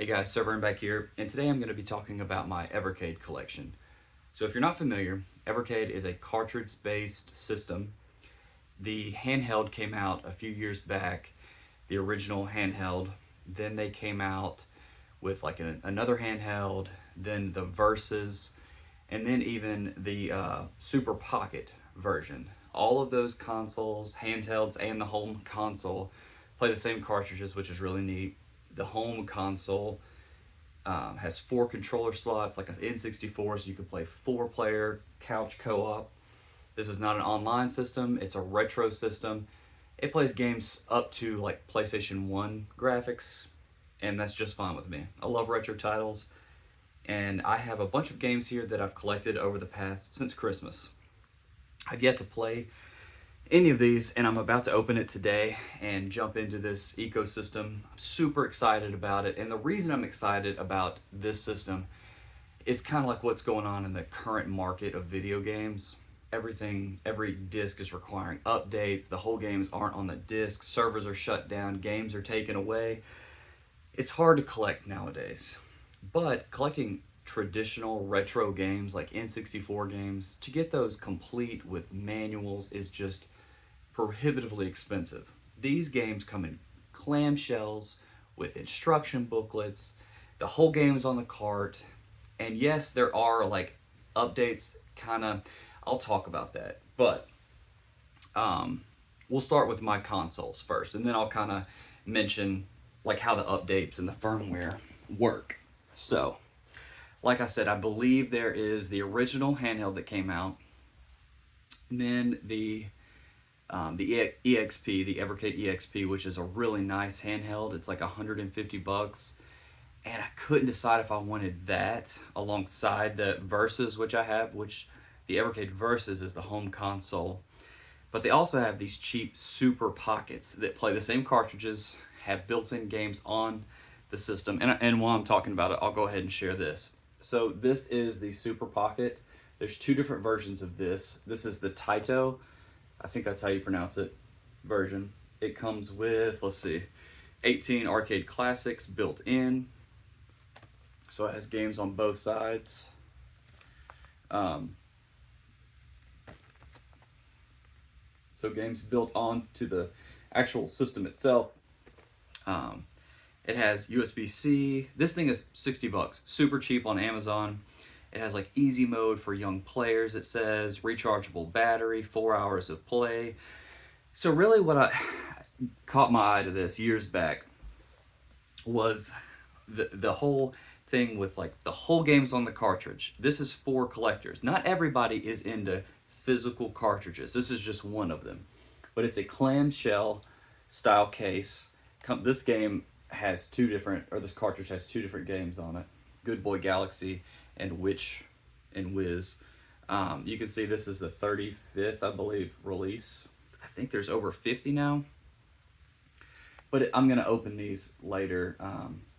Hey guys, SirVern back here, and today I'm going to be talking about my Evercade collection. So if you're not familiar, Evercade is a cartridge-based system. The handheld came out a few years back, the original handheld. Then they came out with like another handheld, then the Versus, and then even the Super Pocket version. All of those consoles, handhelds, and the home console play the same cartridges, which is really neat. The home console has 4 controller slots, like an N64, so you can play 4-player couch co-op. This is not an online system; it's a retro system. It plays games up to like PlayStation 1 graphics, and that's just fine with me. I love retro titles, and I have a bunch of games here that I've collected over the past since Christmas. I've yet to play any of these, and I'm about to open it today and jump into this ecosystem. I'm super excited about it, and the reason I'm excited about this system is kind of like what's going on in the current market of video games. Every disc is requiring updates. The whole games aren't on the disc. Servers are shut down. Games are taken away. It's hard to collect nowadays, but collecting traditional retro games like N64 games, to get those complete with manuals is just prohibitively expensive. These games come in clamshells with instruction booklets. The whole game's on the cart. And yes, there are like updates, kind of. I'll talk about that. But we'll start with my consoles first, and then I'll kind of mention like how the updates and the firmware work. So, like I said, I believe there is the original handheld that came out, and then the EXP, the Evercade EXP, which is a really nice handheld. It's like $150, and I couldn't decide if I wanted that alongside the Versus, which I have, which the Evercade Versus is the home console. But they also have these cheap Super Pockets that play the same cartridges, have built-in games on the system. And while I'm talking about it, I'll go ahead and share this. So this is the Super Pocket. There's 2 different versions of this. This is the Taito, I think that's how you pronounce it, version. It comes with, let's see, 18 arcade classics built in. So it has games on both sides. So games built onto the actual system itself. It has USB-C. This thing is $60, super cheap on Amazon. It has like easy mode for young players, it says, rechargeable battery, 4 hours of play. So really what I caught my eye to this years back was the whole thing with like the whole game's on the cartridge. This is for collectors. Not everybody is into physical cartridges. This is just one of them. But it's a clamshell style case. This game has this cartridge has 2 different games on it. Good Boy Galaxy and Witch and Wiz. You can see this is the 35th, I believe, release. I think there's over 50 now. But I'm going to open these later.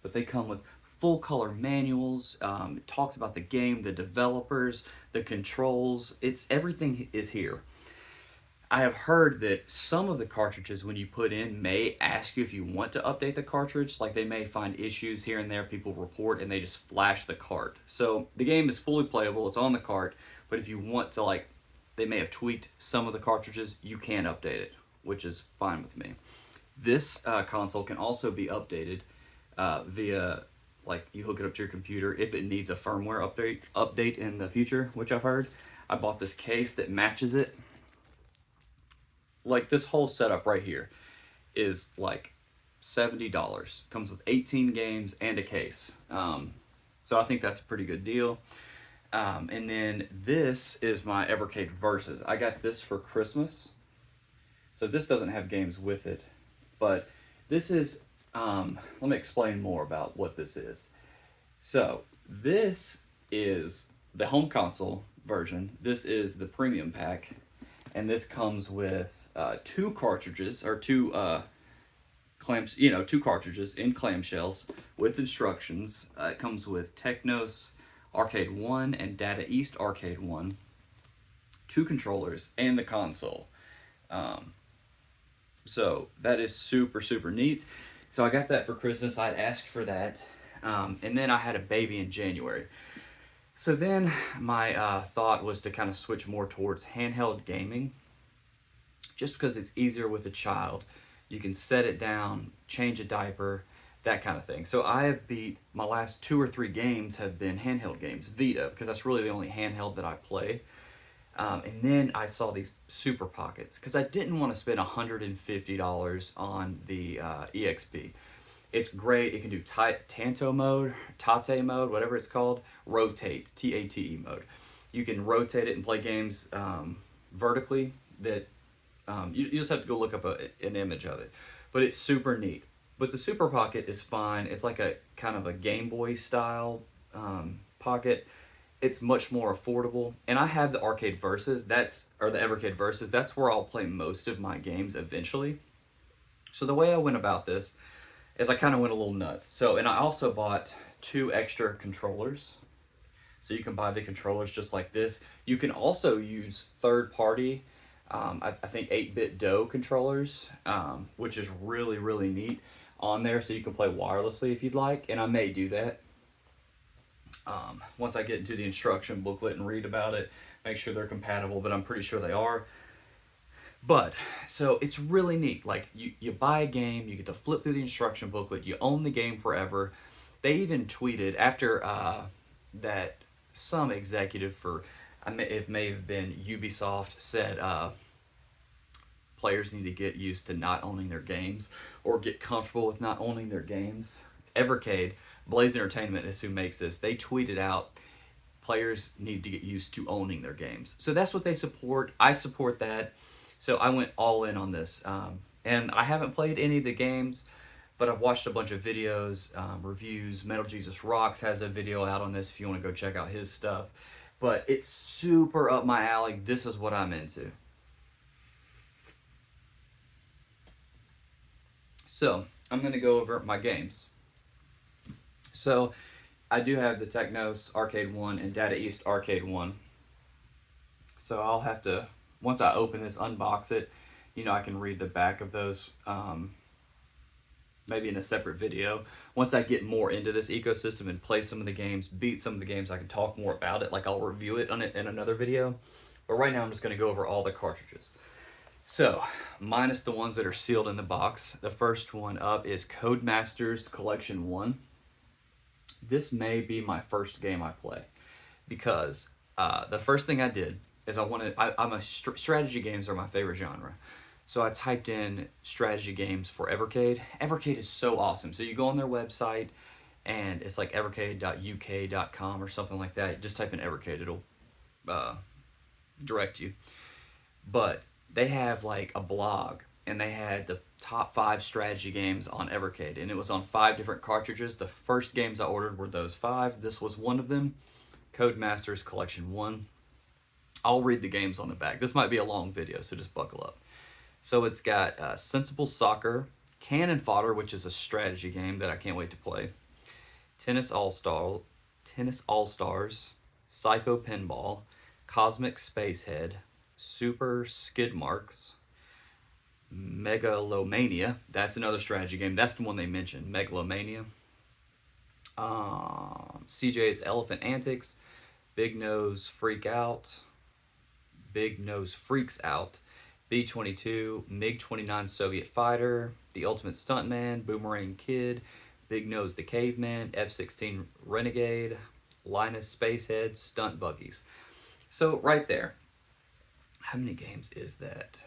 But they come with full color manuals. It talks about the game, the developers, the controls. Everything is here. I have heard that some of the cartridges, when you put in, may ask you if you want to update the cartridge. Like they may find issues here and there, people report, and they just flash the cart. So the game is fully playable, it's on the cart, but if you want to, like, they may have tweaked some of the cartridges, you can update it, which is fine with me. This console can also be updated via, like, you hook it up to your computer if it needs a firmware update in the future, which I've heard. I bought this case that matches it. Like this whole setup right here is like $70. Comes with 18 games and a case. So I think that's a pretty good deal. And then this is my Evercade Versus. I got this for Christmas. So this doesn't have games with it. But this is, let me explain more about what this is. So this is the home console version. This is the premium pack. And this comes with 2 cartridges, or 2 clamps, 2 cartridges in clamshells with instructions. It comes with Technos Arcade 1 and Data East Arcade 1, 2 controllers, and the console. So that is super, super neat. So I got that for Christmas. I'd asked for that. And then I had a baby in January. So then my thought was to kind of switch more towards handheld gaming, just because it's easier with a child. You can set it down, change a diaper, that kind of thing. So I have beat my last 2 or 3 games have been handheld games, Vita, because that's really the only handheld that I play. And then I saw these Super Pockets because I didn't want to spend $150 on the EXP. It's great. It can do Tanto mode, Tate mode, whatever it's called, rotate, TATE mode. You can rotate it and play games vertically that you just have to go look up an image of it. But it's super neat. But the Super Pocket is fine. It's like a kind of a Game Boy style pocket. It's much more affordable. And I have the Arcade Versus, or the Evercade Versus. That's where I'll play most of my games eventually. So the way I went about this is I kind of went a little nuts. So, and I also bought 2 extra controllers. So you can buy the controllers just like this. You can also use third party, I think 8-bit DOE controllers, which is really, really neat on there. So you can play wirelessly if you'd like. And I may do that. Once I get into the instruction booklet and read about it, make sure they're compatible, but I'm pretty sure they are. But, so it's really neat. Like, you buy a game, you get to flip through the instruction booklet, you own the game forever. They even tweeted after that some executive for, it may have been Ubisoft, said players need to get used to not owning their games or get comfortable with not owning their games. Evercade, Blaze Entertainment is who makes this. They tweeted out players need to get used to owning their games. So that's what they support. I support that. So I went all in on this. And I haven't played any of the games, but I've watched a bunch of videos, reviews. Metal Jesus Rocks has a video out on this if you want to go check out his stuff. But it's super up my alley. This is what I'm into. So I'm going to go over my games. So I do have the Technos Arcade 1 and Data East Arcade 1. So I'll have to, once I open this, unbox it, I can read the back of those maybe in a separate video. Once I get more into this ecosystem and play some of the games, beat some of the games, I can talk more about it. Like I'll review it on it in another video. But right now I'm just going to go over all the cartridges. So, minus the ones that are sealed in the box, the first one up is Codemasters Collection 1. This may be my first game I play because the first thing I did is strategy games are my favorite genre. So I typed in strategy games for Evercade. Evercade is so awesome. So you go on their website and it's like evercade.uk.com or something like that. Just type in Evercade, it'll direct you. But they have like a blog and they had the top 5 strategy games on Evercade, and it was on 5 different cartridges. The first games I ordered were those 5. This was one of them, Codemasters Collection 1. I'll read the games on the back. This might be a long video, so just buckle up. So it's got Sensible Soccer, Cannon Fodder, which is a strategy game that I can't wait to play, Tennis All-Stars, Psycho Pinball, Cosmic Spacehead, Super Skid Marks, Megalomania. That's another strategy game. That's the one they mentioned, Megalomania. CJ's Elephant Antics, Big Nose Freaks Out, B-22, MiG-29 Soviet Fighter, The Ultimate Stuntman, Boomerang Kid, Big Nose the Caveman, F-16 Renegade, Linus Spacehead, Stunt Buggies. So right there, how many games is that?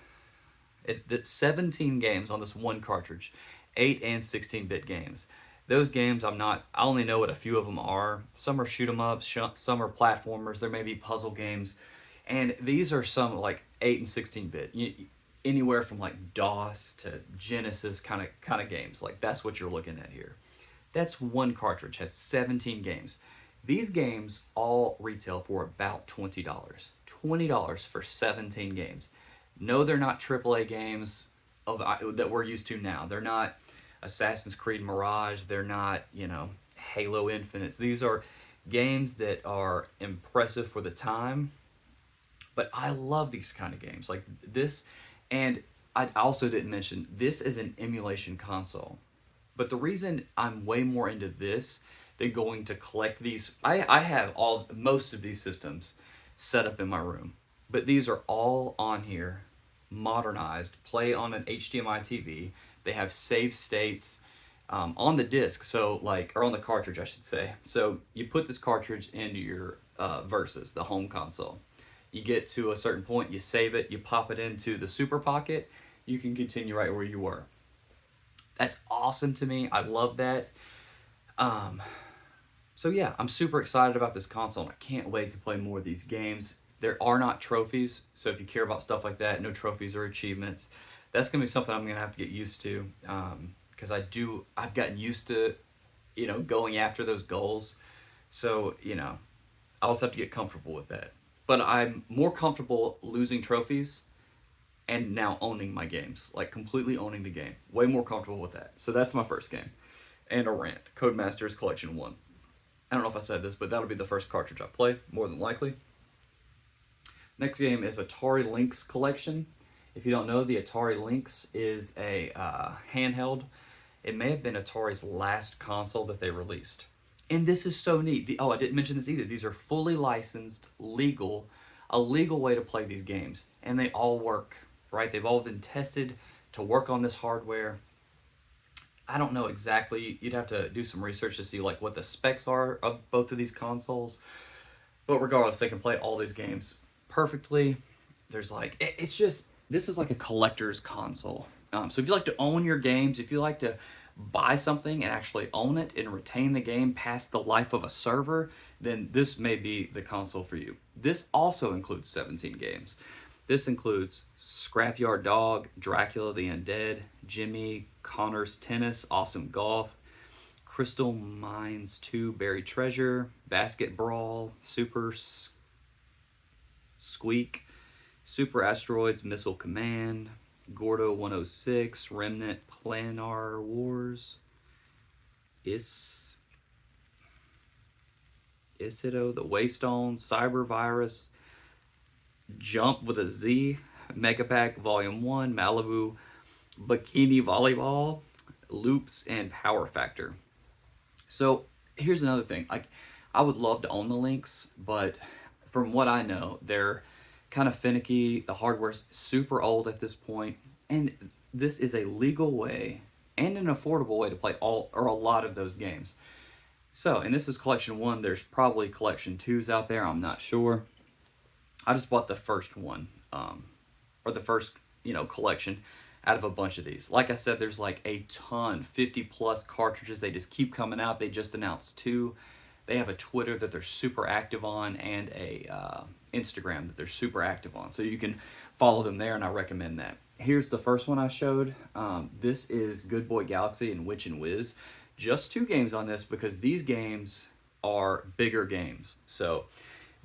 It's 17 games on this one cartridge, 8 and 16-bit games. Those games I only know what a few of them are. Some are shoot 'em ups, some are platformers, there may be puzzle games. And these are some like 8 and 16-bit. Anywhere from like DOS to Genesis kind of games. Like that's what you're looking at here. That's one cartridge, has 17 games. These games all retail for about $20. $20 for 17 games. No, they're not AAA games that we're used to now. They're not Assassin's Creed Mirage. They're not, Halo Infinite. These are games that are impressive for the time. But I love these kind of games. Like this, and I also didn't mention, this is an emulation console. But the reason I'm way more into this They're going to collect these. I have most of these systems set up in my room, but these are all on here, modernized, play on an HDMI TV. They have save states on the disc, so like, or on the cartridge, I should say. So you put this cartridge into your Versus, the home console. You get to a certain point, you save it, you pop it into the Super Pocket, you can continue right where you were. That's awesome to me. I love that. Um, so yeah, I'm super excited about this console, and I can't wait to play more of these games. There are not trophies, so if you care about stuff like that, no trophies or achievements. That's gonna be something I'm gonna have to get used to, because I've gotten used to, going after those goals. So I also have to get comfortable with that. But I'm more comfortable losing trophies and now owning my games, like completely owning the game. Way more comfortable with that. So that's my first game. And a rant, Codemasters Collection 1. I don't know if I said this, but that'll be the first cartridge I play, more than likely. Next game is Atari Lynx Collection. If you don't know, the Atari Lynx is a handheld. It may have been Atari's last console that they released. And this is so neat. I didn't mention this either. These are fully licensed, a legal way to play these games. And they all work, right? They've all been tested to work on this hardware. I don't know exactly. You'd have to do some research to see like what the specs are of both of these consoles. But regardless, they can play all these games perfectly. There's like, this is like a collector's console. So if you like to own your games, if you like to buy something and actually own it and retain the game past the life of a server, then this may be the console for you. This also includes 17 games. This includes Scrapyard Dog, Dracula the Undead, Jimmy, Connor's Tennis, Awesome Golf, Crystal Mines 2, Buried Treasure, Basket Brawl, Super Squeak, Super Asteroids, Missile Command, Gordo 106, Remnant Planar Wars, Isido, The Waystone, Cyber Virus, Jump with a Z, Megapack Volume 1, Malibu, Bikini Volleyball, Loops, and Power Factor. So here's another thing. Like, I would love to own the Lynx, but from what I know, they're kind of finicky. The hardware's super old at this point, and this is a legal way and an affordable way to play all or a lot of those games. So, and this is collection 1. There's probably collection 2s out there. I'm not sure. I just bought the first one, or the first, collection out of a bunch of these. Like I said, there's like a ton, 50 plus cartridges. They just keep coming out. They just announced 2. They have a Twitter that they're super active on, and a Instagram that they're super active on. So you can follow them there, and I recommend that. Here's the first one I showed. This is Good Boy Galaxy and Witch and Whiz. Just 2 games on this because these games are bigger games. So,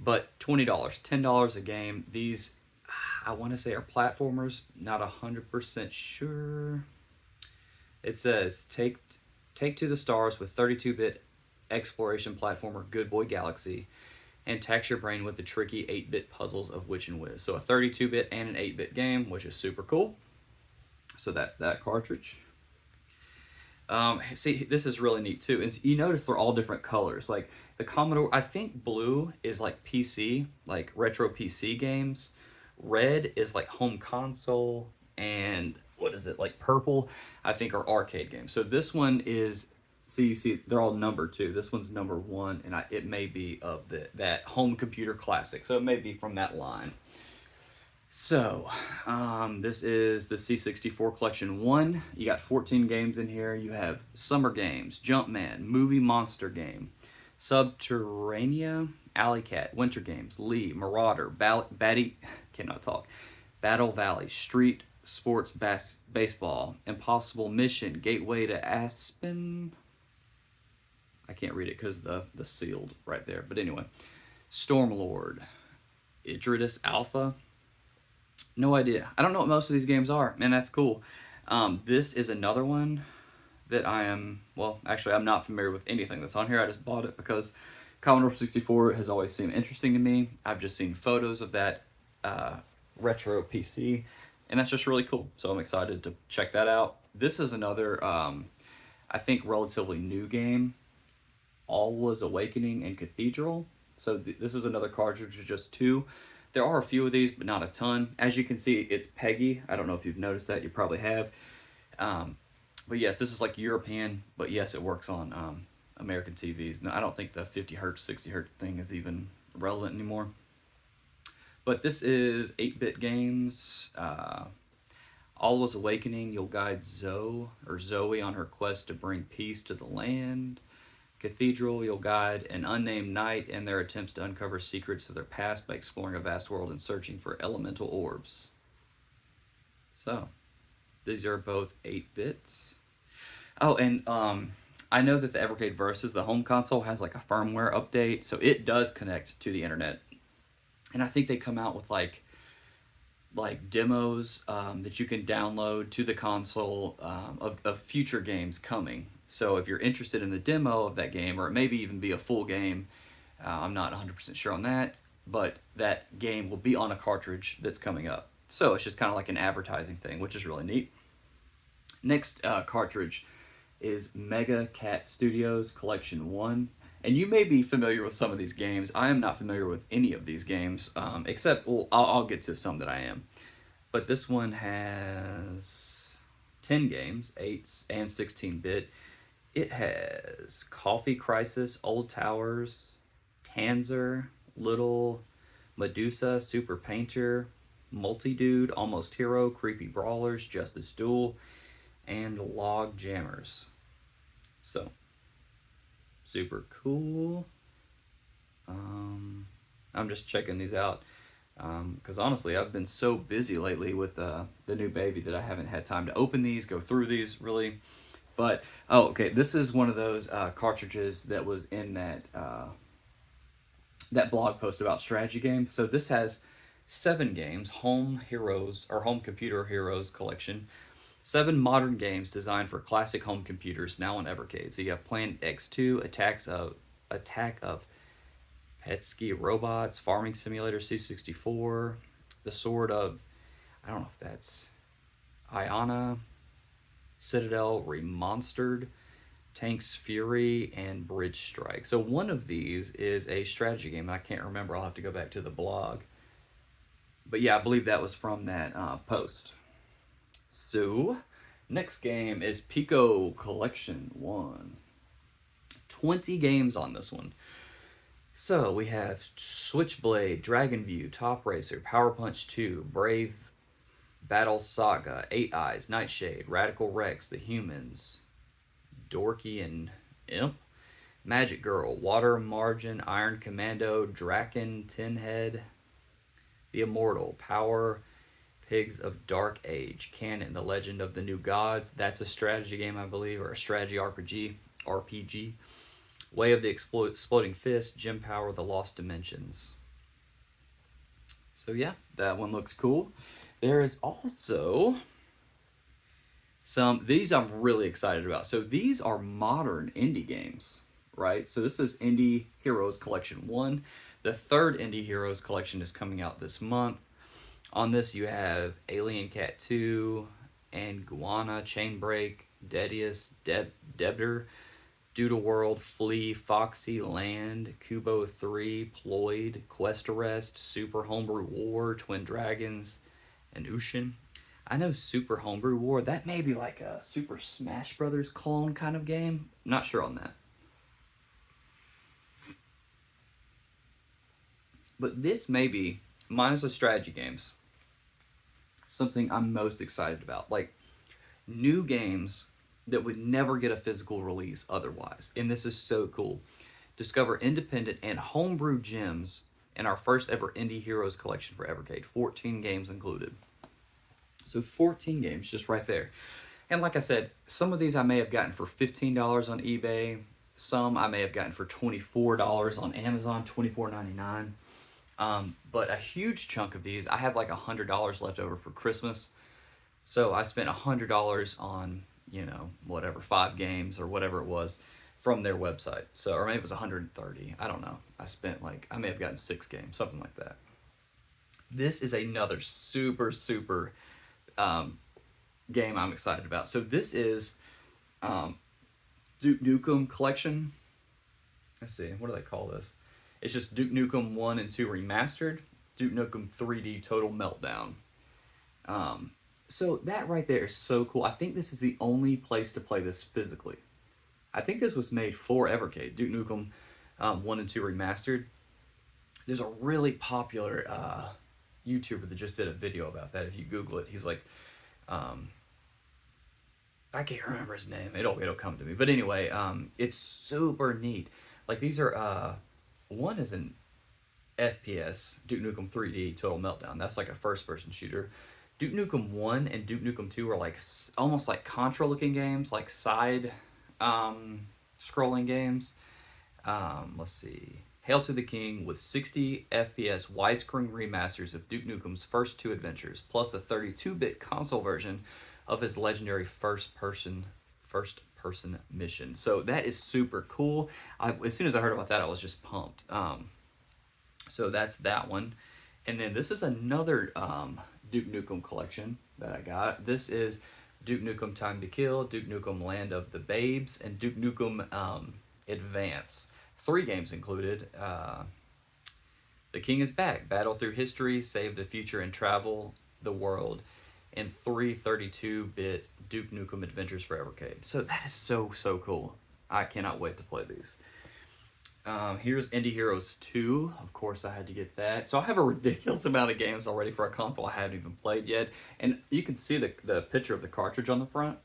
but $20, $10 a game. These, I want to say, are platformers. Not 100% sure. It says take to the stars with 32-bit exploration platformer Good Boy Galaxy, and tax your brain with the tricky 8-bit puzzles of Witch and Whiz. So a 32-bit and an 8-bit game, which is super cool. So that's that cartridge. See, this is really neat too. And you notice they're all different colors. Like the Commodore, I think blue is like PC, like retro PC games. Red is like home console, and what is it, like purple, I think, are arcade games. So this one is, so you see they're all numbered too. This one's number 1, and it may be of that home computer classic. So it may be from that line. So this is the C64 Collection 1. You got 14 games in here. You have Summer Games, Jumpman, Movie Monster Game, Subterranea, Alley Cat, Winter Games, Lee, Marauder, Battle Valley, Street Sports Baseball, Impossible Mission, Gateway to Aspen. I can't read it because the sealed right there. But anyway, Stormlord, Idritus Alpha. No idea. I don't know what most of these games are, and that's cool. This is another one that I'm not familiar with anything that's on here. I just bought it because Commodore 64 has always seemed interesting to me. I've just seen photos of that retro PC, and that's just really cool. So I'm excited to check that out. This is another, I think, relatively new game Alwa's Awakening and Cathedral. So this is another cartridge with just two. There are a few of these, but not a ton. As you can see, it's PEGI. I don't know if you've noticed that. You probably have. Um, but yes, this is like European, but yes, it works on American TVs. No, I don't think the 50 hertz, 60 hertz thing is even relevant anymore. But this is 8-bit games. Alwa's Awakening, you'll guide Zoe on her quest to bring peace to the land. Cathedral, you'll guide an unnamed knight in their attempts to uncover secrets of their past by exploring a vast world and searching for elemental orbs. So, these are both 8 bits. Oh, and I know that the Evercade Versus, the home console, has like a firmware update, so it does connect to the internet. And I think they come out with like demos that you can download to the console of future games coming. So if you're interested in the demo of that game, or it maybe even be a full game, I'm not 100% sure on that, but that game will be on a cartridge that's coming up. So it's just kind of like an advertising thing, which is really neat. Next cartridge is Mega Cat Studios Collection 1. And you may be familiar with some of these games. I am not familiar with any of these games, except, well, I'll get to some that I am. But this one has 10 games, 8 and 16-bit. It has Coffee Crisis, Old Towers, Panzer, Little, Medusa, Super Painter, Multi-Dude, Almost Hero, Creepy Brawlers, Justice Duel, and Log Jammers. So, super cool. I'm just checking these out because honestly, I've been so busy lately with the new baby that I haven't had time to open these, go through these really. But oh, okay, this is one of those cartridges that was in that blog post about strategy games. So this has 7 games, Home Heroes or Home Computer Heroes collection. 7 modern games designed for classic home computers now on Evercade. So you have Planet X2, Attack of Petsky Robots, Farming Simulator C64, The Sword of, I don't know if that's Iona, Citadel Remastered, Tanks Fury, and Bridge Strike. So one of these is a strategy game. I can't remember. I'll have to go back to the blog. But yeah, I believe that was from that post. So, next game is Pico Collection 1. 20 games on this one. So, we have Switchblade, Dragon View, Top Racer, Power Punch 2, Brave Battle Saga, 8 Eyes, Nightshade, Radical Rex, The Humans, Dorky and Imp, Magic Girl, Water Margin, Iron Commando, Draken, Tin Head, The Immortal, Power Pigs of Dark Age, Canon, The Legend of the New Gods. That's a strategy game, I believe, or a strategy RPG. Way of the Exploding Fist, Gem Power, The Lost Dimensions. So yeah, that one looks cool. There is also these I'm really excited about. So these are modern indie games, right? So this is Indie Heroes Collection 1. The 3rd Indie Heroes Collection is coming out this month. On this, you have Alien Cat 2, Anguana, Chainbreak, Dedius, Debtor, Doodle World, Flea, Foxy, Land, Kubo 3, Ploid, Quest Arrest, Super Homebrew War, Twin Dragons, and Ushin. I know Super Homebrew War, that may be like a Super Smash Brothers clone kind of game. Not sure on that. But this may be, minus the strategy games, something I'm most excited about. Like, new games that would never get a physical release otherwise. And this is so cool. Discover independent and homebrew gems in our first ever Indie Heroes collection for Evercade. 14 games included. So 14 games just right there. And like I said, some of these I may have gotten for $15 on eBay. Some I may have gotten for $24 on Amazon, $24.99. But a huge chunk of these, I had like $100 left over for Christmas. So I spent $100 on, whatever, 5 games or whatever it was from their website. So, or maybe it was 130. I don't know. I may have gotten 6 games, something like that. This is another super game I'm excited about. So this is Duke Nukem Collection. let's see, what do they call this? It's just Duke Nukem 1 and 2 remastered, Duke Nukem 3D Total Meltdown. So that right there is so cool. I think this is the only place to play this physically. I think this was made for Evercade, Duke Nukem 1 and 2 remastered. There's a really popular YouTuber that just did a video about that. If you Google it, he's like, I can't remember his name. It'll come to me. But anyway, it's super neat. Like these are one is an FPS, Duke Nukem 3D Total Meltdown. That's like a first-person shooter. Duke Nukem 1 and Duke Nukem 2 are like almost like Contra-looking games, like side scrolling games. Let's see. Hail to the King with 60 FPS widescreen remasters of Duke Nukem's first two adventures, plus the 32-bit console version of his legendary first-person mission. So that is super cool. As soon as I heard about that, I was just pumped. So that's that one. And then this is another Duke Nukem collection that I got. This is Duke Nukem Time to Kill, Duke Nukem Land of the Babes, and Duke Nukem Advance. 3 games included. The King is Back, Battle Through History, Save the Future, and Travel the World, and 3 32-bit Duke Nukem Adventures for Evercade. So that is so cool. I cannot wait to play these. Here's Indie Heroes 2. Of course, I had to get that. So I have a ridiculous amount of games already for a console I haven't even played yet. And you can see the picture of the cartridge on the front.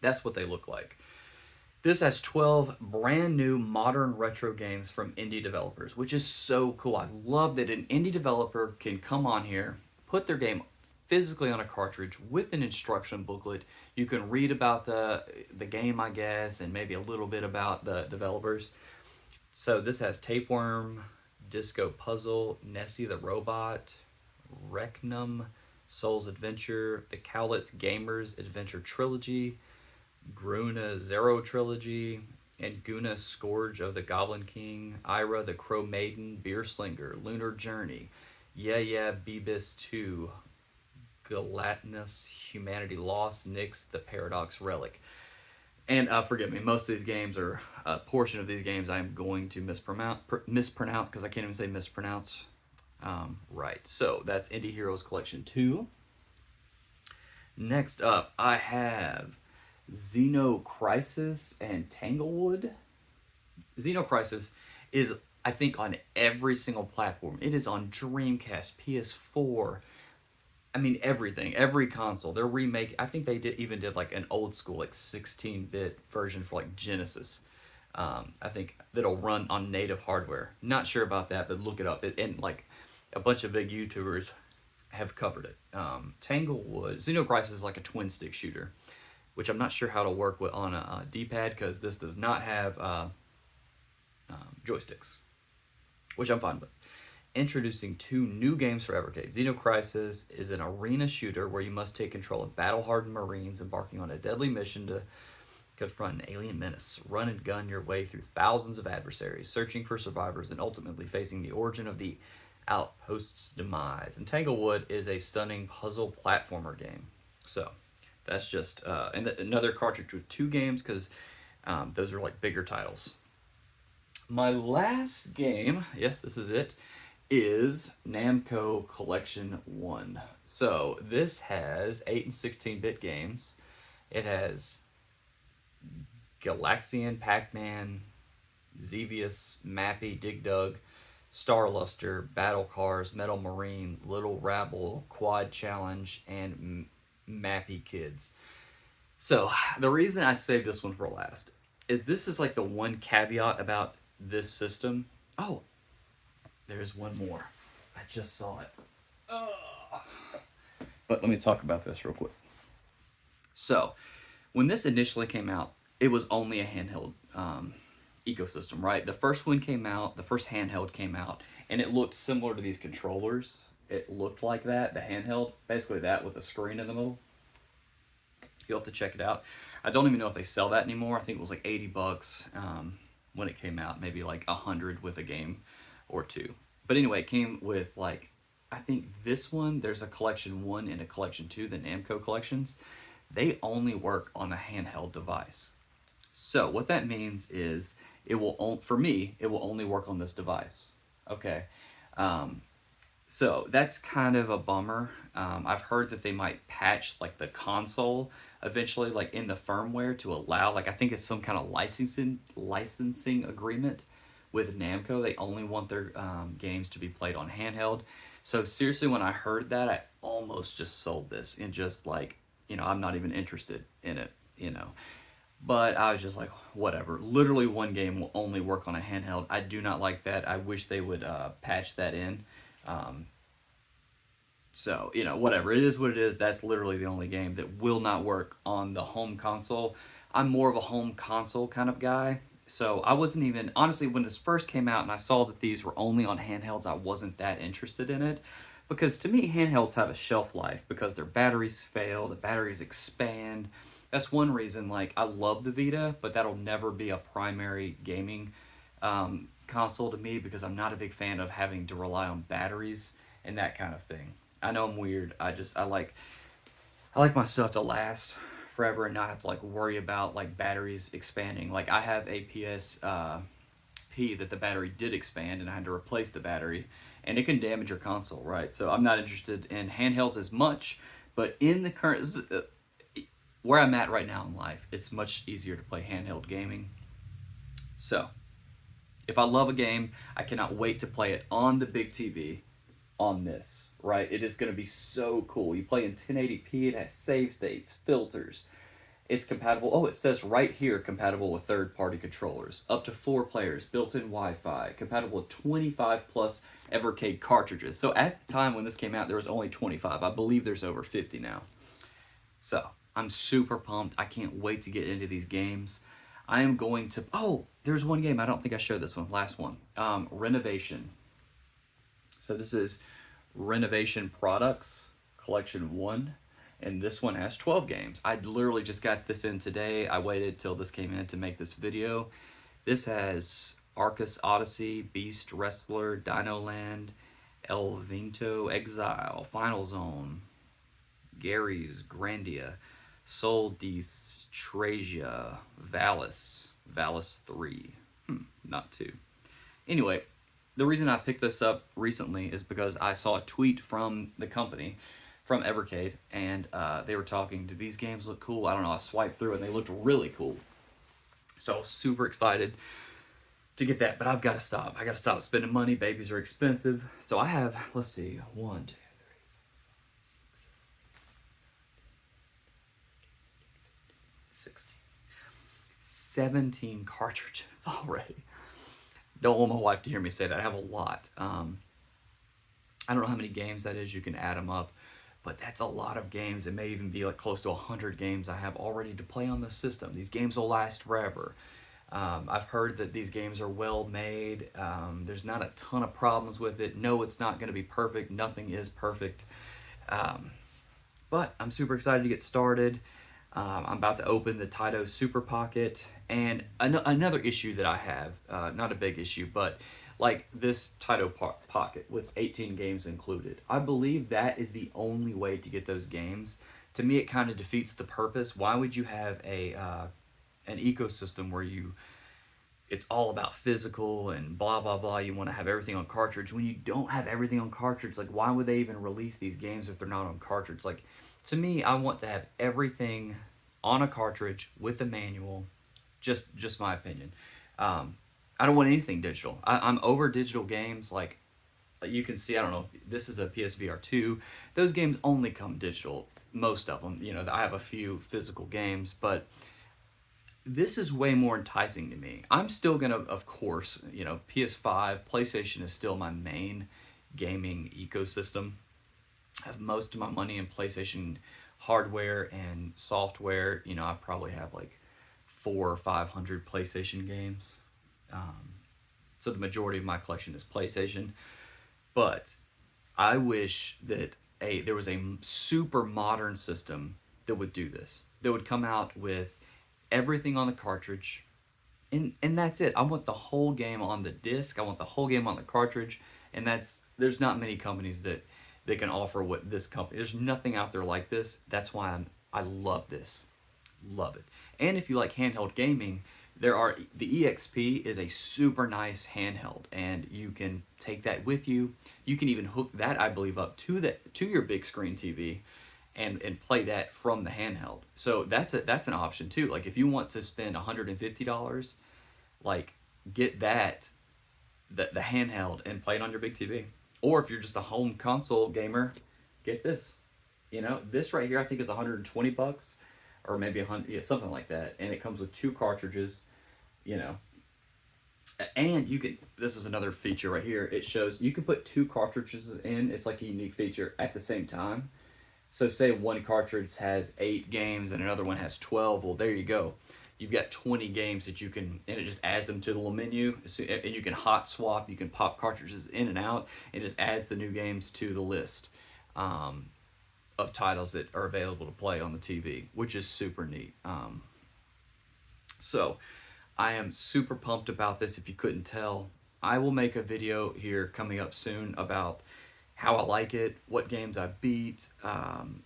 That's what they look like. This has 12 brand new modern retro games from indie developers, which is so cool. I love that an indie developer can come on here, put their game physically on a cartridge with an instruction booklet. You can read about the game, I guess, and maybe a little bit about the developers. So this has Tapeworm, Disco Puzzle, Nessie the Robot, Recnum, Soul's Adventure, the Cowlitz Gamers Adventure Trilogy, Gruna Zero Trilogy, and Guna Scourge of the Goblin King, Ira the Crow Maiden, Beer Slinger, Lunar Journey, Yeah Beebis 2, Gelatinous Humanity Lost, Nyx the Paradox Relic. And forgive me, most of these games, or a portion of these games, I am going to mispronounce because I can't even say mispronounce right. So that's Indie Heroes Collection 2. Next up, I have Xenocrisis and Tanglewood. Xenocrisis is, I think, on every single platform. It is on Dreamcast, PS4, I mean everything, every console. They're remake. I think they even did like an old school, like 16-bit version for like Genesis. I think that'll run on native hardware. Not sure about that, but look it up. And like a bunch of big YouTubers have covered it. Tanglewood, Xenocrisis is like a twin stick shooter, which I'm not sure how to work with on a D-pad because this does not have joysticks, which I'm fine with. Introducing 2 new games for Evercade. Xenocrisis is an arena shooter where you must take control of battle-hardened Marines embarking on a deadly mission to confront an alien menace. Run and gun your way through thousands of adversaries, searching for survivors, and ultimately facing the origin of the outpost's demise. And Tanglewood is a stunning puzzle platformer game. So that's just another cartridge with 2 games because those are like bigger titles. My last game, yes, this is it, is Namco Collection 1. So this has 8 and 16-bit games. It has Galaxian, Pac-Man, Xevious, Mappy, Dig Dug, Star Luster, Battle Cars, Metal Marines, Little Rabble, Quad Challenge, and Mappy Kids. So the reason I saved this one for last is this is like the one caveat about this system. Oh, there's one more. I just saw it. But let me talk about this real quick. So, when this initially came out, it was only a handheld ecosystem, right? The first one came out, the first handheld came out, and it looked similar to these controllers. It looked like that, the handheld, basically that with a screen in the middle. You'll have to check it out. I don't even know if they sell that anymore. I think it was like $80 when it came out, maybe like $100 with a game or 2. But anyway, it came with like, I think this one, there's a collection 1 and a collection 2, the Namco collections. They only work on a handheld device. So what that means is for me, it will only work on this device. Okay. Um, so that's kind of a bummer. I've heard that they might patch like the console eventually, like in the firmware to allow, like I think it's some kind of licensing agreement with Namco. They only want their games to be played on handheld. So seriously, when I heard that, I almost just sold this and just like, I'm not even interested in it. But I was just like, whatever. Literally, one game will only work on a handheld. I do not like that. I wish they would patch that in. Um, so, whatever. It is what it is. That's literally the only game that will not work on the home console. I'm more of a home console kind of guy. So, I wasn't even, honestly, when this first came out and I saw that these were only on handhelds, I wasn't that interested in it. Because to me, handhelds have a shelf life because their batteries fail, the batteries expand. That's one reason, like, I love the Vita, but that'll never be a primary gaming console to me because I'm not a big fan of having to rely on batteries and that kind of thing. I know I'm weird. I like my stuff to last forever and not have to like worry about like batteries expanding. Like I have a P that the battery did expand and I had to replace the battery and it can damage your console, right? So I'm not interested in handhelds as much, but in the current where I'm at right now in life, it's much easier to play handheld gaming. So, if I love a game, I cannot wait to play it on the big TV on this, right? It is going to be so cool. You play in 1080p, it has save states, filters. It's compatible. Oh, it says right here compatible with third party controllers. Up to 4 players, built in Wi Fi, compatible with 25 plus Evercade cartridges. So at the time when this came out, there was only 25. I believe there's over 50 now. So I'm super pumped. I can't wait to get into these games. I am going to. Oh, there's one game. I don't think I showed this one. Last one. Renovation. So this is Renovation Products Collection 1. And this one has 12 games. I literally just got this in today. I waited till this came in to make this video. This has Arcus Odyssey, Beast Wrestler, Dino Land, El Vinto Exile, Final Zone, Gary's Grandia, Sol de Strasia, Valis 3. Not 2. Anyway, the reason I picked this up recently is because I saw a tweet from the company, from Evercade, and they were talking, do these games look cool? I don't know, I swiped through and they looked really cool. So I was super excited to get that, but I've got to stop. I got to stop spending money. Babies are expensive. So I have, let's see, 1, 2, 16, 17 cartridges already. Don't want my wife to hear me say that. I have a lot. I don't know how many games that is. You can add them up. But that's a lot of games. It may even be like close to 100 games I have already to play on the system. These games will last forever. I've heard that these games are well made. There's not a ton of problems with it. No, it's not going to be perfect. Nothing is perfect. But I'm super excited to get started. I'm about to open the Taito Super Pocket. And another issue that I have, not a big issue, but like this Taito Pocket with 18 games included. I believe that is the only way to get those games. To me, it kind of defeats the purpose. Why would you have an ecosystem where it's all about physical and blah blah blah, you want to have everything on cartridge when you don't have everything on cartridge? Like, why would they even release these games if they're not on cartridge? Like, to me, I want to have everything on a cartridge with a manual. Just my opinion. I don't want anything digital. I'm over digital games. Like you can see, I don't know, this is a PSVR 2. Those games only come digital, most of them. I have a few physical games, but this is way more enticing to me. I'm still going to, of course, PS5, PlayStation is still my main gaming ecosystem. I have most of my money in PlayStation hardware and software. I probably have like 400 or 500 PlayStation games. So the majority of my collection is PlayStation. But I wish that there was a super modern system that would do this. That would come out with everything on the cartridge. And that's it. I want the whole game on the disc. I want the whole game on the cartridge. And there's not many companies that can offer what this company. There's nothing out there like this. That's why I love this. love it. And if you like handheld gaming, the EXP is a super nice handheld, and you can take that with you. You can even hook that, I believe, up to your big screen TV, and play that from the handheld. So that's an option too. Like if you want to spend $150, like get the handheld and play it on your big TV. Or if you're just a home console gamer, get this. This right here I think is 120 bucks, or maybe 100, yeah, something like that, and it comes with two cartridges. You know, and you can. This is another feature right here. It shows you can put two cartridges in. It's like a unique feature at the same time. So say one cartridge has 8 games and another one has 12. Well, there you go. You've got 20 games that you can, and it just adds them to the little menu. So, and you can hot swap. You can pop cartridges in and out. It just adds the new games to the list of titles that are available to play on the TV, which is super neat. So I am super pumped about this. If you couldn't tell, I will make a video here coming up soon about how I like it, what games I beat, and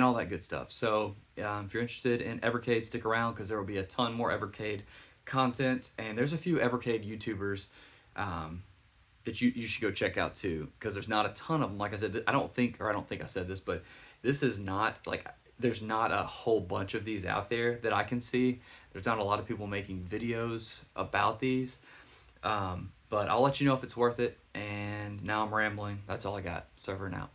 all that good stuff. So if you're interested in Evercade, stick around because there will be a ton more Evercade content, and there's a few Evercade YouTubers that you should go check out too, because there's not a ton of them. Like I said, I don't think I said this, but this is not like, there's not a whole bunch of these out there that I can see. There's not a lot of people making videos about these, but I'll let you know if it's worth it. And now I'm rambling. That's all I got. SirVern out.